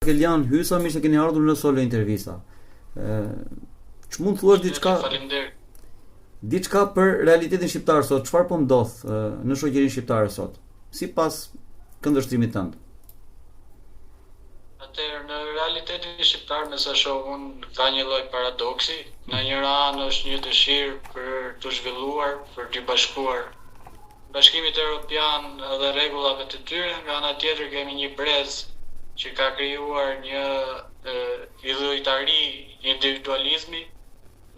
Kelian, hysa mirë se keni ardhur në Solo Intervista. Ç'mund të thuash diçka për realitetin shqiptar sot? Çfarë po ndodh në shoqërinë shqiptare sot? Sipas këndvështrimit tënd. Atëherë në realitetin shqiptar, me sa shoh unë, ka një lloj paradoksi. Në njëra anë është një dëshirë për të zhvilluar, për të bashkuar bashkimit evropian dhe rregullave të tyre, nga ana tjetër kemi një brez që ka krijuar një idhujtari individualizmi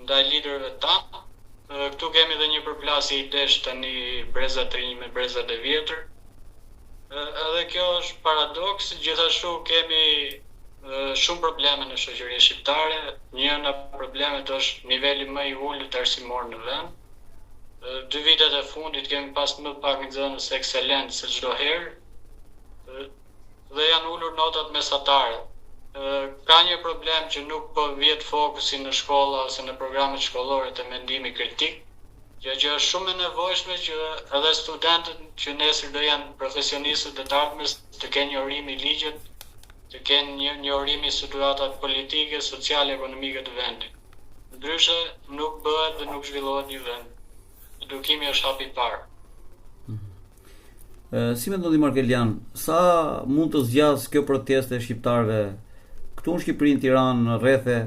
ndaj liderëve tanë. Këtu kemi edhe një përplasje idesh tani brezat të rinj me brezat e vjetër. Edhe kjo është paradoks, gjithashtu kemi shumë probleme në shoqërinë shqiptare. Një nga problemet është niveli më i ulët arsimor në vend. 2 vitet e fundit kemi pas më pak nxënës ekselencë se çdo herë. Dhe janë ulur notat mesatare. Ka një problem që nuk po vjet fokusi në shkolla ose në programet shkollore të mendimit kritik, gjë që është shumë e nevojshme që edhe studentët që nesër do janë profesionistët e të ardhmes të kenë njohurimin i ligjit, të kenë një njohurimin i situatave politike, sociale, ekonomike të vendit. Ndryshe nuk bëhet dhe nuk zhvillohet një vend. Edukimi është hapi i parë. Si mendon ti Markelian, sa mund të zgjas kjo proteste shqiptarëve këtu në Shqipëri, në Tiranë, në rrethe,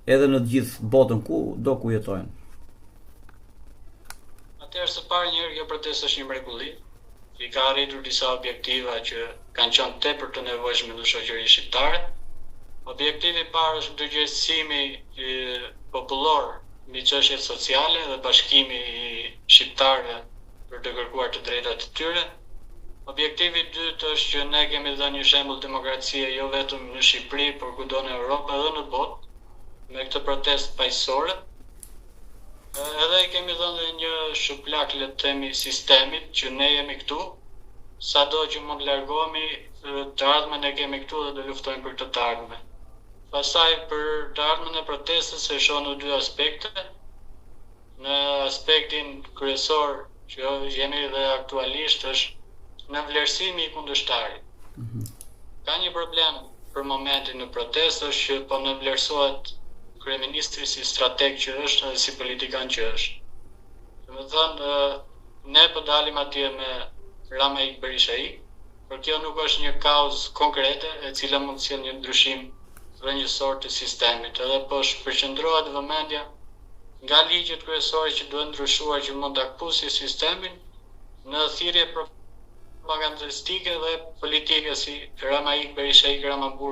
edhe në të gjithë botën ku jetojnë? Atëherë së pari njëherë kjo protestë është një mrekulli. I ka arritur disa objektiva që kanë qenë tepër të nevojshme në shoqërinë shqiptare. Objektivi i parë është ndërgjegjësimi popullor mbi çështjet sociale dhe bashkimi i shqiptarëve për të kërkuar të drejtat e tyre. Objektivi i dytë është që ne kemi dhënë një shembull demokracie jo vetëm në Shqipëri, por kudo në Europë edhe në botë, me këtë protestë paqësore. Edhe i kemi dhënë një shuplak, le të themi, sistemit që ne jemi këtu, sado që mund largohemi, të ardhmen e kemi këtu dhe do luftojmë për të ardhmen. Pastaj për të ardhmen e protestës e shoh në 2 aspekte. Në aspektin kryesor që jemi dhe aktualisht është në vlerësimi i kundërshtarit. Ka një problem për momentin në protestë është që po në vlerësohet kryeministri si strateg që është dhe si politikan që është. Domethënë, ne po dalim atje me Ramai Berishai, por kjo nuk është një kauzë konkrete e cila mund të sjellë një ndryshim rrënjësor të sistemit, edhe po përqendrohet vëmendja nga ligjet kryesore që duhet ndryshuar që mund ta kthusë sistemin në thirrje propagandistike dhe politike si Ramai Berishai